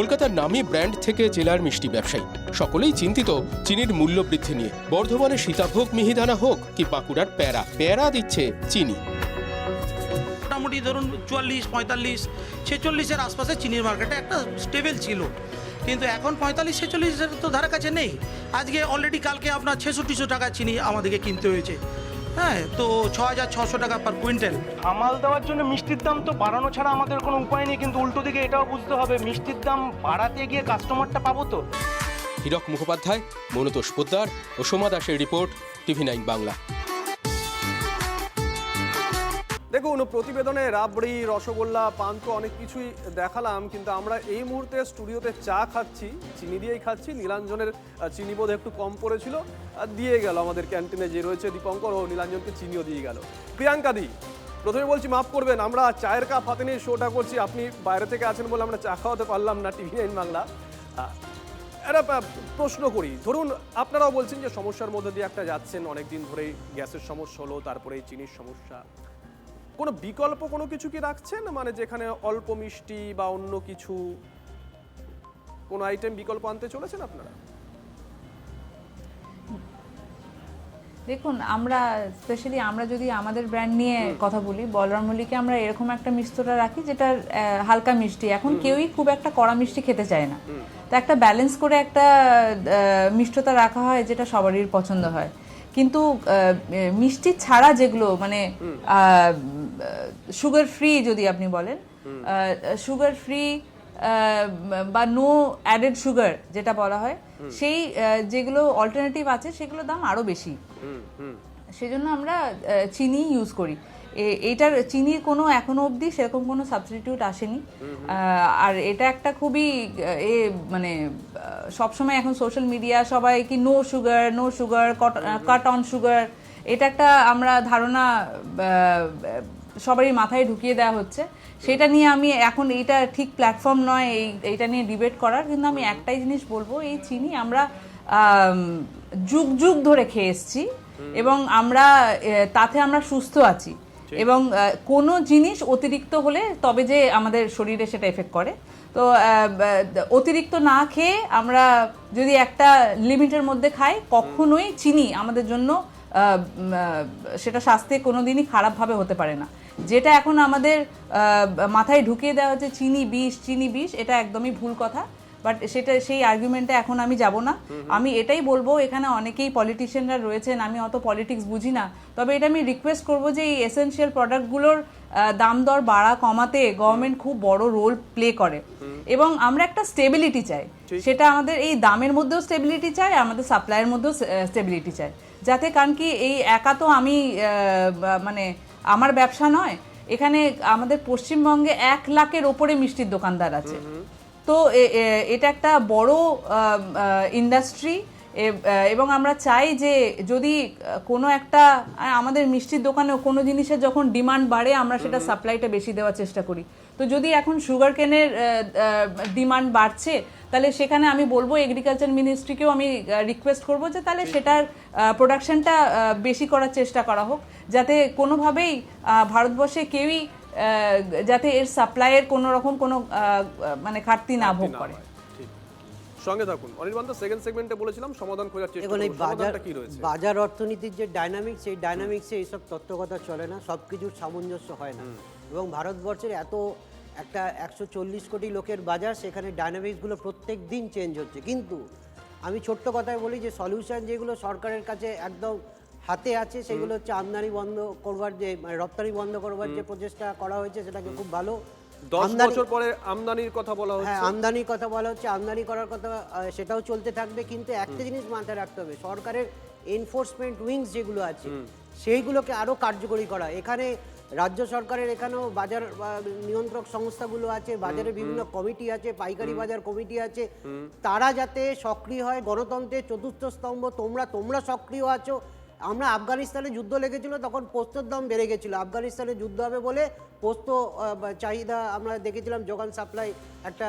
কলকাতার নামী ব্র্যান্ড থেকে জেলার মিষ্টি ব্যবসায়ী সকলেই চিন্তিত চিনির মূল্য বৃদ্ধি নিয়ে। বর্ধমানে সীতাভোগ মিহিদানা হোক কি বাঁকুড়ার প্যারা দিচ্ছে চিনি। মোটামুটি ধরুন 44, 45, 46-এর আশপাশে চিনির মার্কেটে একটা স্টেবল ছিল, কিন্তু এখন 45-46-এর তো ধারে কাছে নেই। আজকে অলরেডি কালকে আপনার 6600 টাকা চিনি আমাদেরকে কিনতে হয়েছে। হ্যাঁ, তো 6600 টাকা পার কুইন্টাল। সামাল দেওয়ার জন্য মিষ্টির দাম তো বাড়ানো ছাড়া আমাদের কোনো উপায় নেই, কিন্তু উল্টো দিকে এটাও বুঝতে হবে মিষ্টির দাম বাড়াতে গিয়ে কাস্টমারটা পাবো তো। হীরক মুখোপাধ্যায়, মনতোষ পোদ্দার ও সোমা দাসের রিপোর্ট, TV9 বাংলা। দেখুন, প্রতিবেদনে রাবড়ি, রসগোল্লা, পান তো অনেক কিছুই দেখালাম, কিন্তু আমরা এই মুহূর্তে স্টুডিওতে চা খাচ্ছি, চিনি দিয়েই খাচ্ছি। নীলাঞ্জনের চিনি বোধ একটু কম পড়েছিল, দিয়ে গেল আমাদের ক্যান্টিনে যে রয়েছে দীপঙ্কর, ও নীলাঞ্জনকে চিনিও দিয়ে গেল। প্রিয়াঙ্কা দি, প্রথমে বলছি মাফ করবেন, আমরা চায়ের কাপ হাতে নিয়ে শোটা করছি, আপনি বাইরে থেকে আছেন বলে আমরা চা খাওয়াতে পারলাম না TV9 বাংলা। একটা প্রশ্ন করি, ধরুন আপনারাও বলছেন যে সমস্যার মধ্যে দিয়ে একটা যাচ্ছেন, অনেকদিন ধরেই গ্যাসের সমস্যা হলো, তারপরে চিনির সমস্যা, কোনো বিকল্প কোনো কিছু কি রাখছেন, মানে যেখানে অল্প মিষ্টি বা অন্য কিছু কোনো আইটেম বিকল্প আনতে চলেছেন আপনারা? দেখুন, আমরা স্পেশালি আমরা যদি আমাদের ব্র্যান্ড নিয়ে কথা বলি, বলরাম মল্লিকে আমরা এরকম একটা মিষ্টতা রাখি যেটা হালকা মিষ্টি। এখন কেউই খুব একটা কড়া মিষ্টি খেতে চায় না, তো একটা ব্যালেন্স করে একটা মিষ্টতা রাখা হয় যেটা সবারই পছন্দ হয়। কিন্তু মিষ্টি ছাড়া যেগুলো মানে সুগার ফ্রি যদি আপনি বলেন, সুগার ফ্রি বা নো অ্যাডেড সুগার যেটা বলা হয়, সেই যেগুলো অল্টারনেটিভ আছে সেগুলোর দাম আরও বেশি। সেজন্য আমরা চিনি ইউজ করি। এইটার চিনির কোনো এখনো অবধি সেরকম কোনো সাবস্টিটিউট আসেনি। আর এটা একটা খুবই মানে সবসময় এখন সোশ্যাল মিডিয়া সবাই কি no sugar cut on sugar, এটা একটা আমরা ধারণা সবারই মাথায় ঢুকিয়ে দেওয়া হচ্ছে। সেটা নিয়ে আমি এখন এইটা ঠিক প্ল্যাটফর্ম নয় এইটা নিয়ে ডিবেট করার, কিন্তু আমি একটাই জিনিস বলবো, এই চিনি আমরা যুগ যুগ ধরে খেয়ে এসছি এবং আমরা তাতে আমরা সুস্থ আছি, এবং কোনো জিনিস অতিরিক্ত হলে তবে যে আমাদের শরীরে সেটা এফেক্ট করে। তো অতিরিক্ত না খেয়ে আমরা যদি একটা লিমিটের মধ্যে খাই, কখনোই চিনি আমাদের জন্য সেটা স্বাস্থ্যে কোনো দিনই খারাপভাবে হতে পারে না। যেটা এখন আমাদের মাথায় ঢুকিয়ে দেওয়া হচ্ছে চিনি বিষ, এটা একদমই ভুল কথা। বাট সেই আর্গুমেন্টে এখন আমি যাব না। আমি এটাই বলবো, এখানে অনেকেই পলিটিশিয়ানরা রয়েছেন, আমি অত পলিটিক্স বুঝি না, তবে এটা আমি রিকোয়েস্ট করবো যে এই এসেনশিয়াল প্রোডাক্টগুলোর দাম দর বাড়া কমাতে গভর্নমেন্ট খুব বড় রোল প্লে করে, এবং আমরা একটা স্টেবিলিটি চাই। সেটা আমাদের এই দামের মধ্যেও স্টেবিলিটি চাই, আমাদের সাপ্লাইয়ের মধ্যেও স্টেবিলিটি চাই, যাতে কারণ কি এই একা তো আমি মানে আমার ব্যবসা নয়, এখানে আমাদের পশ্চিমবঙ্গে 1 লাখের ওপরে মিষ্টির দোকানদার আছে। তো এটা একটা বড় ইন্ডাস্ট্রি, এবং আমরা চাই যে যদি কোনো একটা আমাদের মিষ্টির দোকানেও কোনো জিনিসের যখন ডিমান্ড বাড়ে আমরা সেটা সাপ্লাইটা বেশি দেওয়ার চেষ্টা করি। তো যদি এখন সুগার কেনের ডিমান্ড বাড়ছে, তাহলে সেখানে আমি বলবো এগ্রিকালচার মিনিস্ট্রিকেও আমি রিকোয়েস্ট করবো যে তাহলে সেটার প্রোডাকশনটা বেশি করার চেষ্টা করা হোক, যাতে কোনোভাবেই ভারতবর্ষে কেউই যাতে এর সাপ্লাইয়ের কোনো রকম কোনো মানে ঘাটতি না ভোগ করে। সঙ্গে থাকুন। অনির্বাণ, সেকেন্ড সেগমেন্টে বলেছিলাম সমাধান খোঁজার চেষ্টা করব। সমাধানটা কি রয়েছে? বাজার অর্থনীতির যে ডাইনামিক্স, সেই ডাইনামিক্সে এইসব তত্ত্বকথা চলে না, সব কিছুর সামঞ্জস্য হয় না, এবং ভারতবর্ষের এত একটা 140 কোটি লোকের বাজার, সেখানে ডাইনামিক্সগুলো প্রত্যেক দিন চেঞ্জ হচ্ছে। কিন্তু আমি ছোট্ট কথায় বলি যে সলিউশন যেগুলো সরকারের কাছে একদম হাতে আছে সেগুলো হচ্ছে আমদানি বন্ধ করবার যে মানে রপ্তানি বন্ধ করবার যে প্রচেষ্টা করা হয়েছে সেটাকে খুব ভালো। 10 বছর পরে আমদানির কথা বলা হচ্ছে। হ্যাঁ, আমদানির কথা বলা হচ্ছে, আমদানি করার কথা সেটাও চলতে থাকবে, কিন্তু একটা জিনিস মাথায় রাখতে হবে, সরকারের এনফোর্সমেন্ট উইংস যেগুলো আছে সেইগুলোকে আরও কার্যকরী করা। এখানে রাজ্য সরকারের এখানেও বাজার নিয়ন্ত্রক সংস্থাগুলো আছে, বাজারে বিভিন্ন কমিটি আছে, পাইকারি বাজার কমিটি আছে, তারা যাতে সক্রিয় হয়। গণতন্ত্রের চতুর্থ স্তম্ভ তোমরা সক্রিয় আছো। আমরা আফগানিস্তানে যুদ্ধ লেগেছিল, তখন পোস্তর দাম বেড়ে গেছিল। আফগানিস্তানে যুদ্ধ হবে বলে পোস্ত চাহিদা আমরা দেখেছিলাম, যোগান সাপ্লাই একটা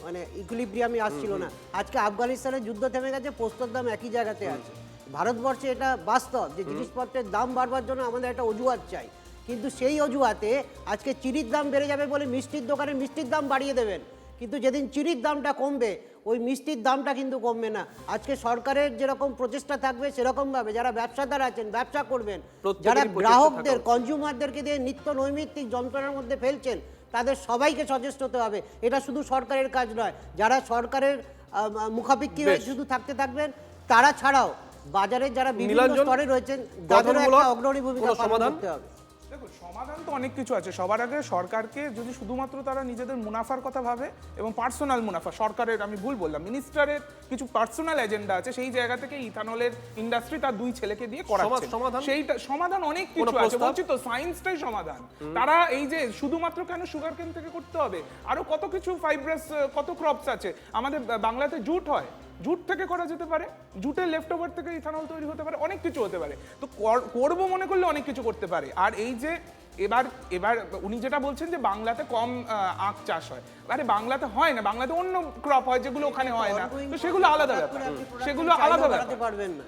মানে ইকুইলিব্রিয়ামে আসছিল না। আজকে আফগানিস্তানের যুদ্ধ থেমে গেছে, পোস্তর দাম একই জায়গাতে আছে। ভারতবর্ষে এটা বাস্তব যে জিনিসপত্রের দাম বাড়বার জন্য আমাদের একটা অজুহাত চাই, কিন্তু সেই অজুহাতে আজকে চিনির দাম বেড়ে যাবে বলে মিষ্টির দোকানে মিষ্টির দাম বাড়িয়ে দেবেন, কিন্তু যেদিন চিনির দামটা কমবে ওই মিষ্টির দামটা কিন্তু কমবে না। আজকে সরকারের যেরকম প্রচেষ্টা থাকবে সেরকমভাবে যারা ব্যবসাদার আছেন ব্যবসা করবেন, যারা গ্রাহকদের কনজিউমারদেরকে দিয়ে নিত্য নৈমিত্তিক যন্ত্রণার মধ্যে ফেলছেন, তাদের সবাইকে সচেষ্ট হতে হবে। এটা শুধু সরকারের কাজ নয়, যারা সরকারের মুখাপেক্ষী হয়ে শুধু থাকবেন তারা ছাড়াও বাজারের যারা বিভিন্ন স্তরে রয়েছেন তাদেরও একটা অগ্রণী ভূমিকা পালন করতে হবে। দেখুন, সমাধান তো অনেক কিছু আছে। সবার আগে সরকারকে যদি শুধুমাত্র তারা নিজেদের মুনাফার কথা ভাবে এবং পার্সোনাল মুনাফা, সরকারের আমি ভুল বললাম, মিনিস্টারের কিছু পার্সোনাল এজেন্ডা আছে, সেই জায়গা থেকে ইথানলের ইন্ডাস্ট্রি তার 2 ছেলেকে দিয়ে করাচ্ছে। সেইটা সমাধান অনেক কিছু আছে, বলছি তো সায়েন্সটাই সমাধান। তারা এই যে শুধুমাত্র কেন সুগার কেন থেকে করতে হবে, আরো কত কিছু ফাইব্রাস কত ক্রপস আছে আমাদের বাংলাতে, জুট হয়, জুট থেকে করা যেতে পারে, জুটের লেফট ওভার থেকে ইথানল তৈরি হতে পারে, অনেক কিছু হতে পারে। তো করবো মনে করলে অনেক কিছু করতে পারে। আর এই যে এবার উনি যেটা বলছেন যে বাংলাতে কম আখ চাষ হয়, আরে বাংলাতে হয় না, বাংলাতে অন্য ক্রপ হয় যেগুলো ওখানে হয় না, তো সেগুলো আলাদা ব্যাপার, সেগুলো আলাদা ব্যাপার। পারবেন না,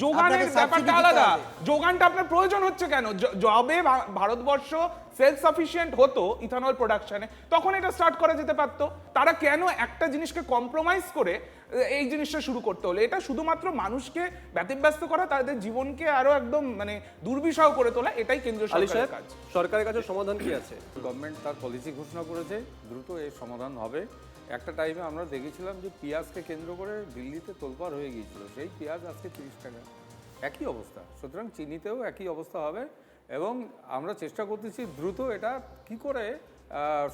যোগানের ব্যাপারটা আলাদা। যোগানটা আপনার প্রয়োজন হচ্ছে কেন? যবে ভারতবর্ষ সেলফ সাফিসিয়েন্ট হতো ইথানল প্রোডাকশনে, তখন এটা স্টার্ট করা যেতে পারতো। তারা কেন একটা জিনিসকে কম্প্রোমাইজ করে এই জিনিসটা শুরু করতে হলো? এটা শুধুমাত্র মানুষকে ব্যতিব্যস্ত করা, তাদের জীবনকে আরো একদম মানে দুর্বিষহ করে তোলা, এটাই কেন্দ্রীয় সরকারের কাজ। সরকারের কাছে সমাধান কি আছে? গভর্নমেন্ট তার পলিসি ঘোষণা করেছে, দ্রুত এর সমাধান হবে। একটা টাইমে আমরা দেখেছিলাম যে পেঁয়াজকে কেন্দ্র করে দিল্লিতে তোলপাড় হয়ে গিয়েছিল, সেই পেঁয়াজ আজকে 30 টাকা, একই অবস্থা। সুতরাং চিনিতেও একই অবস্থা হবে এবং আমরা চেষ্টা করতেছি দ্রুত এটা কি করে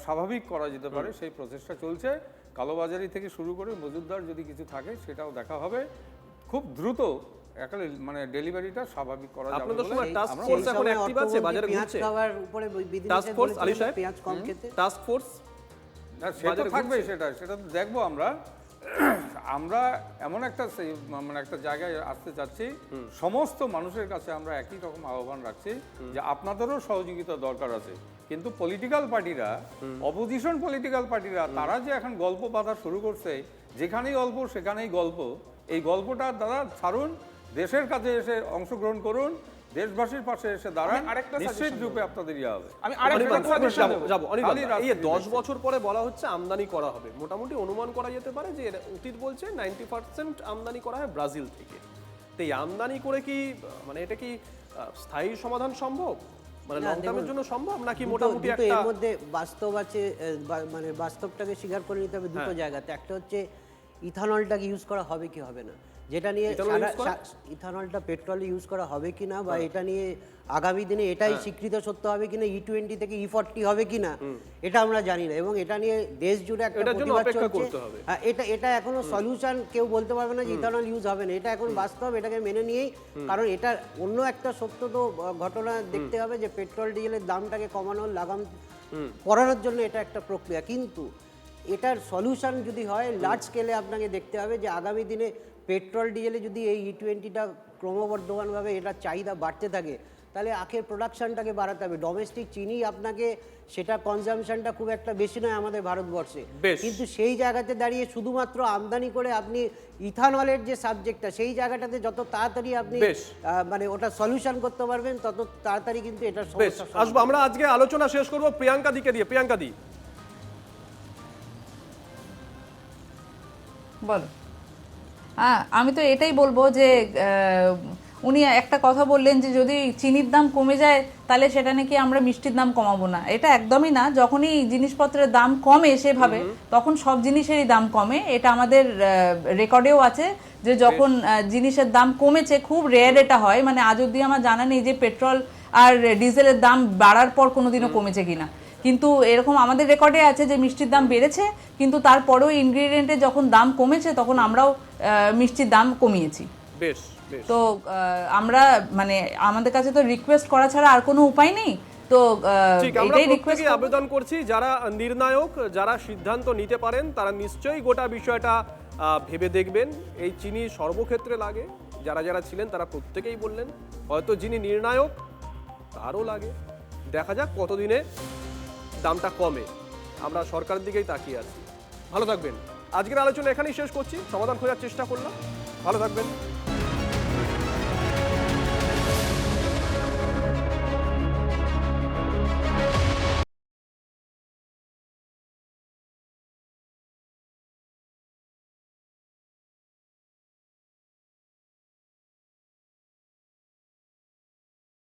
স্বাভাবিক করা যেতে পারে সেই প্রচেষ্টা চলছে। কালোবাজারি থেকে শুরু করে মজুদদার যদি কিছু থাকে সেটাও দেখা হবে, খুব দ্রুত একটা মানে ডেলিভারিটা স্বাভাবিক করা যাবে। আপনাদের সময় টাস্ক ফোর্স এখন অ্যাক্টিভ আছে, বাজারে ঘুরছে টাস্ক ফোর্স, আলী সাহেব পেঁয়াজ কম খেতে টাস্ক ফোর্স সেটা থাকবে, সেটা তো দেখবো আমরা। আমরা এমন একটা মানে একটা জায়গায় আসতে চাচ্ছি, সমস্ত মানুষের কাছে আমরা একই রকম আহ্বান রাখছি যে আপনাদেরও সহযোগিতা দরকার আছে, কিন্তু পলিটিক্যাল পার্টিরা, অপোজিশন পলিটিক্যাল পার্টিরা, তারা যে এখন গল্প বাঁধা শুরু করছে, যেখানেই গল্প সেখানেই গল্প, এই গল্পটা দাদা ছাড়ুন, দেশের কাছে এসে অংশগ্রহণ করুন, দেশবাসীর পাশে এসে দাঁড়ান, নিশ্চিত রূপে আপনাদের ইয়ে হবে। আমি আরেকটা সাজেশন যাব, এই 10 বছর পরে বলা হচ্ছে আমদানি করা হবে, মোটামুটি অনুমান করা যেতে পারে যে অতীত বলছে 90% আমদানি করা হয় ব্রাজিল থেকে। তো এই আমদানি করে কি মানে এটা কি স্থায়ী সমাধান সম্ভব, মানে লং টার্মের জন্য সম্ভব, নাকি মোটামুটি একটা এর মধ্যে বাস্তব আছে, মানে বাস্তবটাকে স্বীকার করে নিতে হবে দুটো জায়গাতে। একটা হচ্ছে ইথানলটাকে ইউজ করা হবে কি হবে না, যেটা নিয়ে ইথানলটা পেট্রোলে ইউজ করা হবে কিনা, বা এটা নিয়ে আগামী দিনে এটাই স্বীকৃত সত্য হবে কিনা, E20 থেকে E40 হবে কিনা, এটা আমরা জানি না। এবং এটা নিয়ে দেশ জুড়ে একটা প্রতিবাদ চলছে। এটা এখনো সলিউশন কেউ বলতে পারবে না যে ইথানল ইউজ হবে না, এটা এখন বাস্তব, এটাকে মেনে নিয়েই, কারণ এটা অন্য একটা সত্য তো ঘটনা দেখতে হবে যে পেট্রোল ডিজেলের দামটাকে কমানোর লাগাম পড়ানোর জন্য এটা একটা প্রক্রিয়া। কিন্তু এটার সলিউশন যদি হয় লার্জ স্কেলে, আপনাকে দেখতে হবে যে আগামী দিনে পেট্রোল ডিজেলে যদি এই E20টা ক্রমবর্ধমানভাবে এটা চাহিদা বাড়তে থাকে, তাহলে আখের প্রোডাকশনটাকে বাড়াতে হবে। ডোমেস্টিক চিনি আপনাকে সেটা কনজামশনটা খুব একটা বেশি নয় আমাদের ভারতবর্ষে, কিন্তু সেই জায়গাতে দাঁড়িয়ে শুধুমাত্র আমদানি করে আপনি ইথানলের যে সাবজেক্টটা, সেই জায়গাটাতে যত তাড়াতাড়ি আপনি মানে ওটা সলিউশন করতে পারবেন, তত তাড়াতাড়ি কিন্তু এটা সমস্যা আসবো। আমরা আজকে আলোচনা শেষ করব প্রিয়াঙ্কা দিকে দিয়ে। প্রিয়াঙ্কা দি, বলো। আমি তো এটাই বলবো যে উনি একটা কথা বললেন যে যদি চিনির দাম কমে যায় তাহলে সেটা নাকি আমরা মিষ্টির দাম কমাবো না। এটা একদমই না। যখনই জিনিসপত্রের দাম কমে সেভাবে তখন সব জিনিসেরই দাম কমে। এটা আমাদের রেকর্ডেও আছে যে যখন জিনিসের দাম কমেছে, খুব রেয়ার এটা হয়, মানে আজ অব্দি আমার জানা নেই যে পেট্রোল আর ডিজেলের দাম বাড়ার পর কোনোদিনও কমেছে কিনা, কিন্তু এরকম আমাদের রেকর্ডে আছে যে মিষ্টির দাম বেড়েছে, কিন্তু তারপরেও ইনগ্রিডিয়েন্টের যখন দাম কমেছে তখন আমরাও মিষ্টির দাম কমিয়েছি। বেশ, তো আমরা মানে আমাদের কাছে তো রিকোয়েস্ট করা ছাড়া আর কোনো উপায় নেই। তো ঠিক, আমরা প্রত্যেকেই আবেদন করছি যারা নির্ণায়ক, যারা সিদ্ধান্ত নিতে পারেন তারা নিশ্চয়ই গোটা বিষয়টা ভেবে দেখবেন। এই চিনি সর্বক্ষেত্রে লাগে, যারা যারা ছিলেন তারা প্রত্যেকেই বললেন, হয়তো যিনি নির্ণায়ক তারও লাগে। দেখা যাক কতদিনে দামটা কমে, আমরা সরকারের দিকেই তাকিয়ে আছি। ভালো থাকবেন। আজকের আলোচনা এখানেই শেষ করছি, সমাধান খোঁজার চেষ্টা করলাম। ভালো থাকবেন।